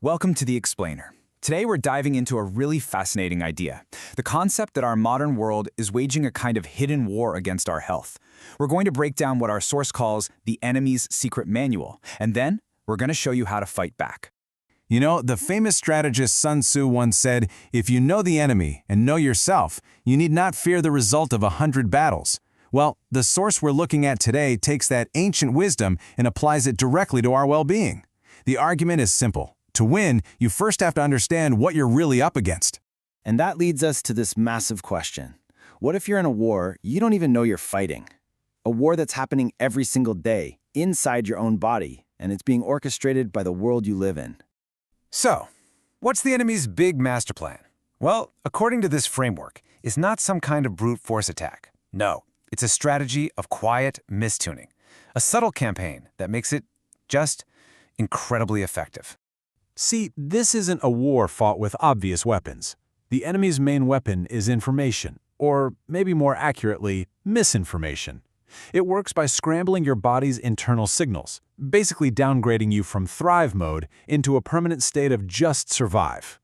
Welcome to The Explainer. Today we're diving into a really fascinating idea, the concept that our modern world is waging a kind of hidden war against our health. We're going to break down what our source calls the enemy's secret manual, and then we're going to show you how to fight back. You know, the famous strategist Sun Tzu once said, if you know the enemy and know yourself, you need not fear the result of 100 battles. Well, the source we're looking at today takes that ancient wisdom and applies it directly to our well-being. The argument is simple. To win, you first have to understand what you're really up against. And that leads us to this massive question. What if you're in a war you don't even know you're fighting? A war that's happening every single day, inside your own body, and it's being orchestrated by the world you live in. So, what's the enemy's big master plan? Well, according to this framework, it's not some kind of brute force attack. No, it's a strategy of quiet mistuning, a subtle campaign that makes it just incredibly effective. See, this isn't a war fought with obvious weapons. The enemy's main weapon is information, or maybe more accurately, misinformation. It works by scrambling your body's internal signals, basically downgrading you from thrive mode into a permanent state of just survive.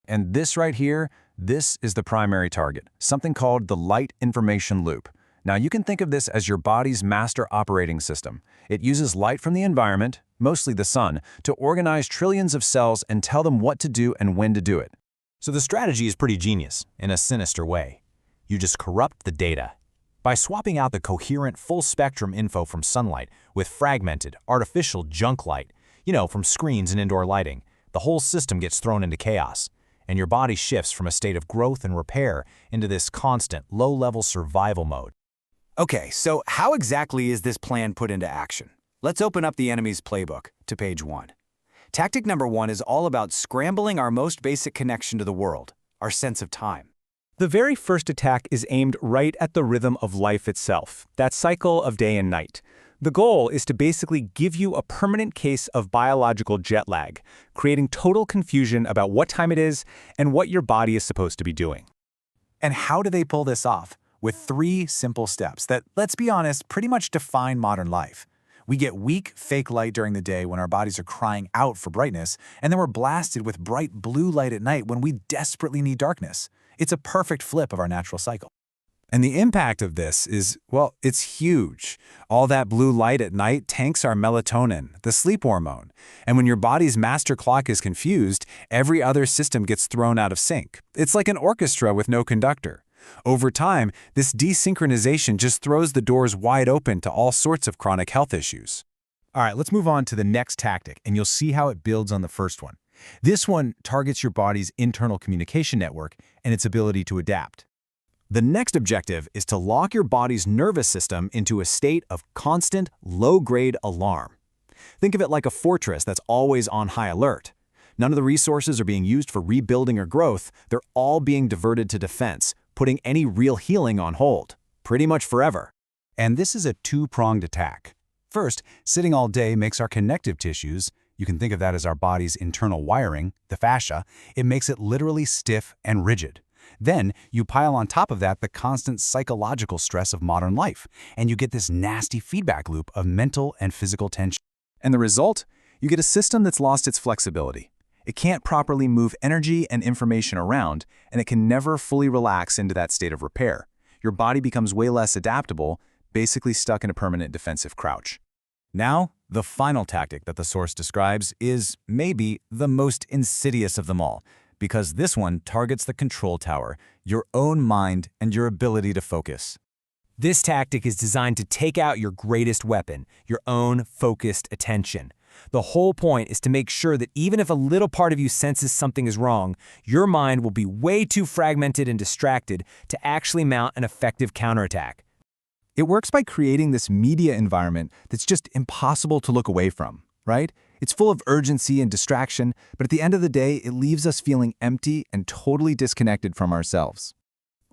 And this right here, this is the primary target, something called the light information loop. Now you can think of this as your body's master operating system. It uses light from the environment, mostly the sun, to organize trillions of cells and tell them what to do and when to do it. So the strategy is pretty genius, in a sinister way. You just corrupt the data. By swapping out the coherent full-spectrum info from sunlight with fragmented, artificial junk light, from screens and indoor lighting, the whole system gets thrown into chaos, and your body shifts from a state of growth and repair into this constant, low-level survival mode. Okay, so how exactly is this plan put into action? Let's open up the enemy's playbook to page 1. Tactic number 1 is all about scrambling our most basic connection to the world, our sense of time. The very first attack is aimed right at the rhythm of life itself, that cycle of day and night. The goal is to basically give you a permanent case of biological jet lag, creating total confusion about what time it is and what your body is supposed to be doing. And how do they pull this off? With 3 simple steps that, let's be honest, pretty much define modern life. We get weak, fake light during the day when our bodies are crying out for brightness, and then we're blasted with bright blue light at night when we desperately need darkness. It's a perfect flip of our natural cycle. And the impact of this is, well, it's huge. All that blue light at night tanks our melatonin, the sleep hormone. And when your body's master clock is confused, every other system gets thrown out of sync. It's like an orchestra with no conductor. Over time, this desynchronization just throws the doors wide open to all sorts of chronic health issues. All right, let's move on to the next tactic, and you'll see how it builds on the first one. This one targets your body's internal communication network and its ability to adapt. The next objective is to lock your body's nervous system into a state of constant, low-grade alarm. Think of it like a fortress that's always on high alert. None of the resources are being used for rebuilding or growth. They're all being diverted to defense, putting any real healing on hold, pretty much forever. And this is a two-pronged attack. First, sitting all day makes our connective tissues, you can think of that as our body's internal wiring, the fascia, it makes it literally stiff and rigid. Then, you pile on top of that the constant psychological stress of modern life, and you get this nasty feedback loop of mental and physical tension. And the result? You get a system that's lost its flexibility. It can't properly move energy and information around, and it can never fully relax into that state of repair. Your body becomes way less adaptable, basically stuck in a permanent defensive crouch. Now, the final tactic that the source describes is maybe the most insidious of them all, because this one targets the control tower, your own mind and your ability to focus. This tactic is designed to take out your greatest weapon, your own focused attention. The whole point is to make sure that even if a little part of you senses something is wrong, your mind will be way too fragmented and distracted to actually mount an effective counterattack. It works by creating this media environment that's just impossible to look away from, right? It's full of urgency and distraction, but at the end of the day, it leaves us feeling empty and totally disconnected from ourselves.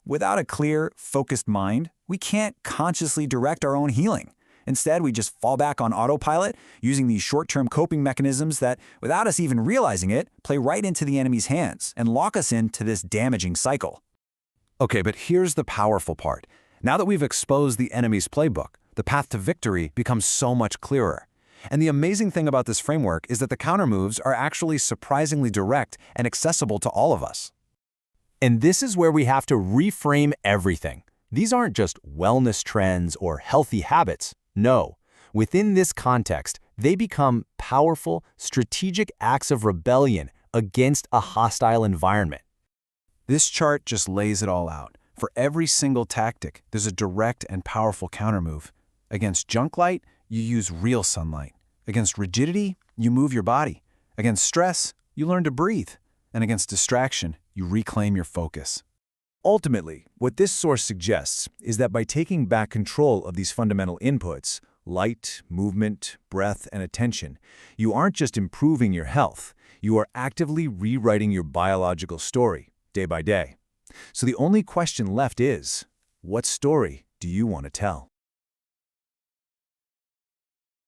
Without a clear, focused mind, we can't consciously direct our own healing. Instead, we just fall back on autopilot, using these short-term coping mechanisms that, without us even realizing it, play right into the enemy's hands and lock us into this damaging cycle. Okay, but here's the powerful part. Now that we've exposed the enemy's playbook, the path to victory becomes so much clearer. And the amazing thing about this framework is that the countermoves are actually surprisingly direct and accessible to all of us. And this is where we have to reframe everything. These aren't just wellness trends or healthy habits. No. Within this context, they become powerful, strategic acts of rebellion against a hostile environment. This chart just lays it all out. For every single tactic, there's a direct and powerful countermove. Against junk light, you use real sunlight. Against rigidity, you move your body. Against stress, you learn to breathe. And against distraction, you reclaim your focus. Ultimately, what this source suggests is that by taking back control of these fundamental inputs, light, movement, breath, and attention, you aren't just improving your health, you are actively rewriting your biological story, day by day. So the only question left is, what story do you want to tell?